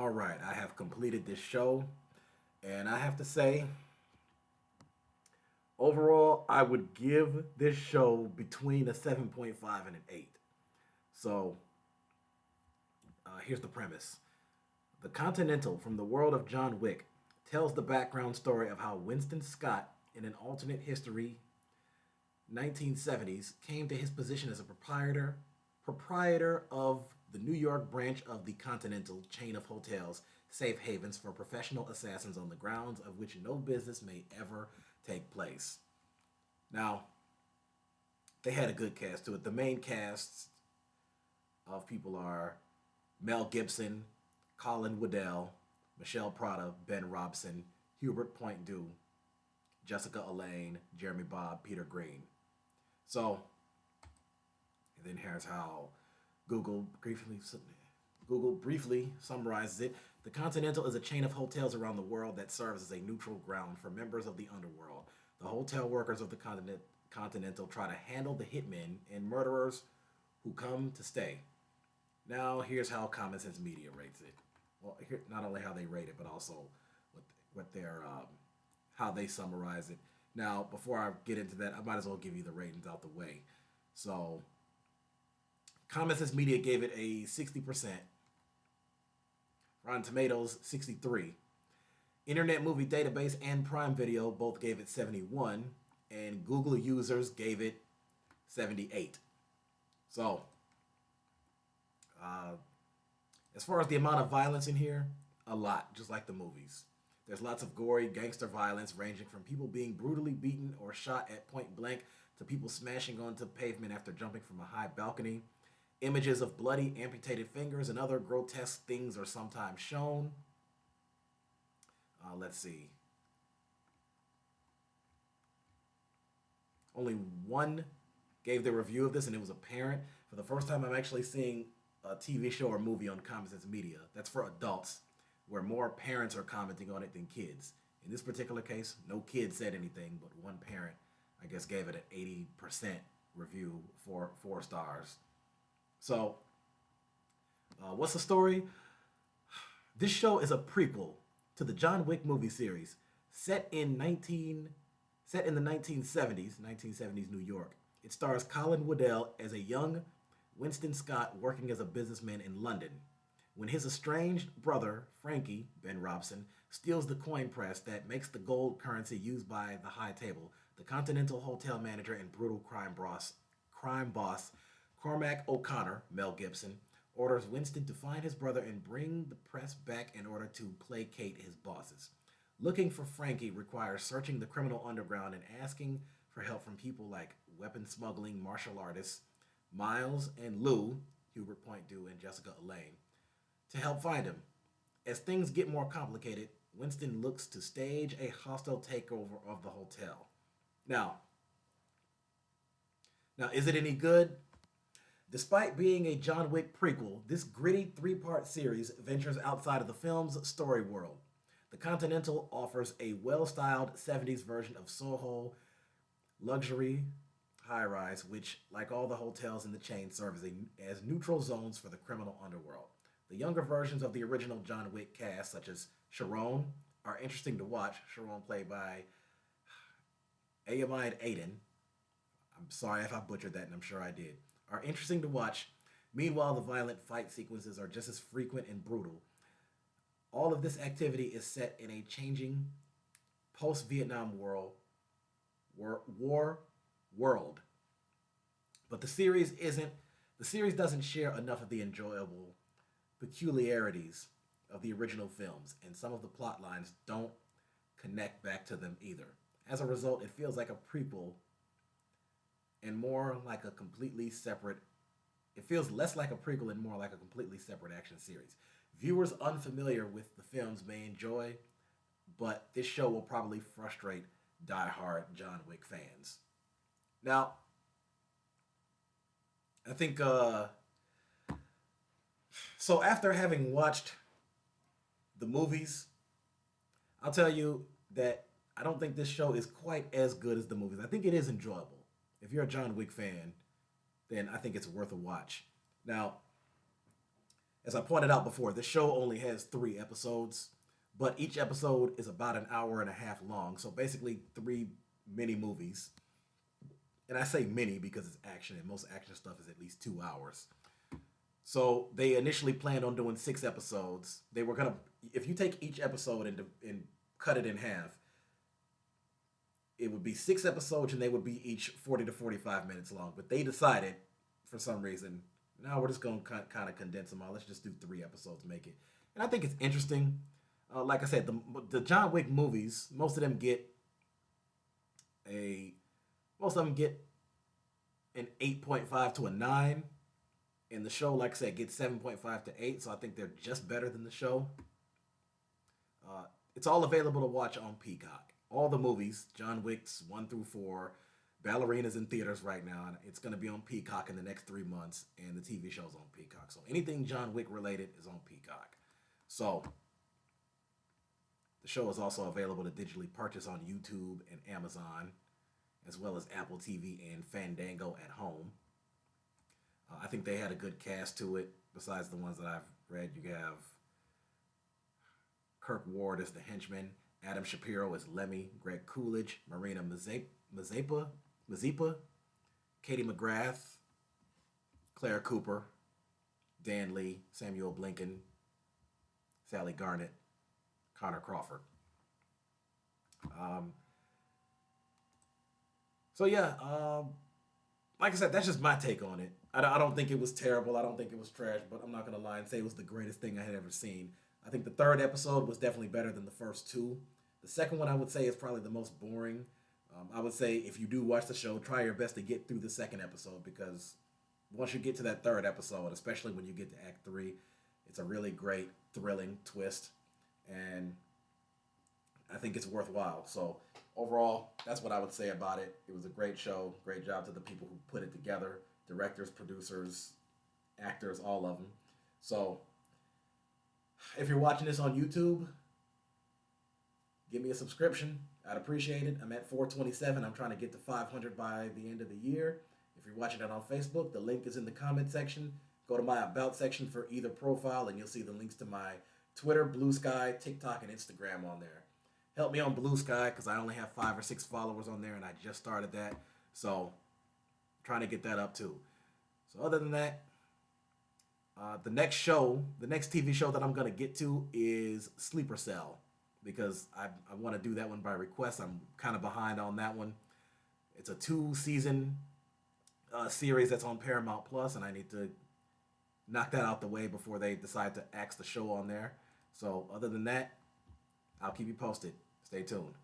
All right, I have completed this show, and I have to say, overall, I would give this show between a 7.5 and an 8. So, here's the premise. The Continental from the world of John Wick tells the background story of how Winston Scott, in an alternate history 1970s, came to his position as a proprietor of the New York branch of the Continental chain of hotels, safe havens for professional assassins on the grounds of which no business may ever take place. Now, they had a good cast to it. The main casts of people are Mel Gibson, Colin Woodell, Michelle Prada, Ben Robson, Hubert Poindexter, Jessica Allain, Jeremy Bobb, Peter Green. So, and then here's how Google briefly Google briefly summarizes it. The Continental is a chain of hotels around the world that serves as a neutral ground for members of the underworld. The hotel workers of the Continental try to handle the hitmen and murderers who come to stay. Now, here's how Common Sense Media rates it. Well, here, not only how they rate it, but also what their how they summarize it. Now, before I get into that, I might as well give you the ratings out the way. So, Common Sense Media gave it a 60%. Rotten Tomatoes 63. Internet Movie Database and Prime Video both gave it 71, and Google users gave it 78. So, uh, as far as the amount of violence in here, a lot, just like the movies. There's lots of gory gangster violence ranging from people being brutally beaten or shot at point blank to people smashing onto pavement after jumping from a high balcony. Images of bloody, amputated fingers and other grotesque things are sometimes shown. Let's see. Only one gave the review of this, and it was a parent. For the first time, I'm actually seeing a TV show or movie on Common Sense Media. That's for adults, where more parents are commenting on it than kids. In this particular case, no kid said anything, but one parent, I guess, gave it an 80% review for 4 stars. So, what's the story? This show is a prequel to the John Wick movie series, set in the 1970s New York. It stars Colin Woodell as a young Winston Scott working as a businessman in London. When his estranged brother, Frankie, Ben Robson, steals the coin press that makes the gold currency used by the High Table, the Continental Hotel manager and brutal crime boss Cormac O'Connor, Mel Gibson, orders Winston to find his brother and bring the press back in order to placate his bosses. Looking for Frankie requires searching the criminal underground and asking for help from people like weapon smuggling martial artists Miles and Lou, Hubert Poindexter and Jessica Allain, to help find him. As things get more complicated, Winston looks to stage a hostile takeover of the hotel. Now, now, is it any good? Despite being a John Wick prequel, this gritty 3-part series ventures outside of the film's story world. The Continental offers a well styled 70s version of Soho luxury high rise, which, like all the hotels in the chain, serve as neutral zones for the criminal underworld. The younger versions of the original John Wick cast, such as Sharon, are interesting to watch. Sharon, played by Ayamide Aiden. I'm sorry if I butchered that, and I'm sure I did. Are interesting to watch. Meanwhile, the violent fight sequences are just as frequent and brutal. All of this activity is set in a changing post-Vietnam war world. But the series doesn't share enough of the enjoyable peculiarities of the original films, and some of the plot lines don't connect back to them either. As a result, it feels like a prequel and more like a completely separate it feels less like a prequel and more like a completely separate action series. Viewers unfamiliar with the films may enjoy, but this show will probably frustrate die-hard John Wick fans. Now, I think so after having watched the movies, I'll tell you that I don't think this show is quite as good as the movies. I think it is enjoyable. If you're a John Wick fan, then I think it's worth a watch. Now, As I pointed out before, the show only has 3 episodes, but each episode is about an hour and a half long. So basically, 3 mini movies. And I say mini because it's action, and most action stuff is at least 2 hours. So they initially planned on doing 6 episodes. They were gonna, if you take each episode and cut it in half, it would be 6 episodes, and they would be each 40 to 45 minutes long. But they decided, for some reason, now we're just gonna kind of condense them all. Let's just do 3 episodes, make it. And I think it's interesting. Like I said, the John Wick movies, a most of them get an 8.5 to a 9. And the show, like I said, gets 7.5 to 8. So I think they're just better than the show. It's all available to watch on Peacock. All the movies, John Wick's 1 through 4, Ballerina's in theaters right now, and it's going to be on Peacock in the next 3 months, and the TV show's on Peacock. So anything John Wick related is on Peacock. So the show is also available to digitally purchase on YouTube and Amazon, as well as Apple TV and Fandango at home. I think they had a good cast to it. Besides the ones that I've read, you have Kirk Ward as the henchman, Adam Shapiro as Lemmy, Greg Coolidge, Marina Mazepa, Katie McGrath, Claire Cooper, Dan Lee, Samuel Blinken, Sally Garnett, Connor Crawford. So yeah, like I said, that's just my take on it. I don't think it was terrible. I don't think it was trash, but I'm not going to lie and say it was the greatest thing I had ever seen. I think the third episode was definitely better than the first 2. The second one I would say is probably the most boring. I would say if you do watch the show, try your best to get through the second episode, because once you get to that third episode, especially when you get to Act 3, it's a really great, thrilling twist. And I think it's worthwhile. So overall, that's what I would say about it. It was a great show. Great job to the people who put it together. Directors, producers, actors, all of them. So if you're watching this on YouTube, give me a subscription. I'd appreciate it. I'm at 427. I'm trying to get to 500 by the end of the year. If you're watching it on Facebook, the link is in the comment section. Go to my About section for either profile, and you'll see the links to my Twitter, Blue Sky, TikTok, and Instagram on there. Help me on Blue Sky, because I only have 5 or 6 followers on there, and I just started that. So trying to get that up too. So other than that, the next TV show that I'm going to get to is Sleeper Cell, because I want to do that one by request. I'm kind of behind on that one. It's a 2-season series that's on Paramount Plus, and I need to knock that out the way before they decide to axe the show on there. So other than that, I'll keep you posted. Stay tuned.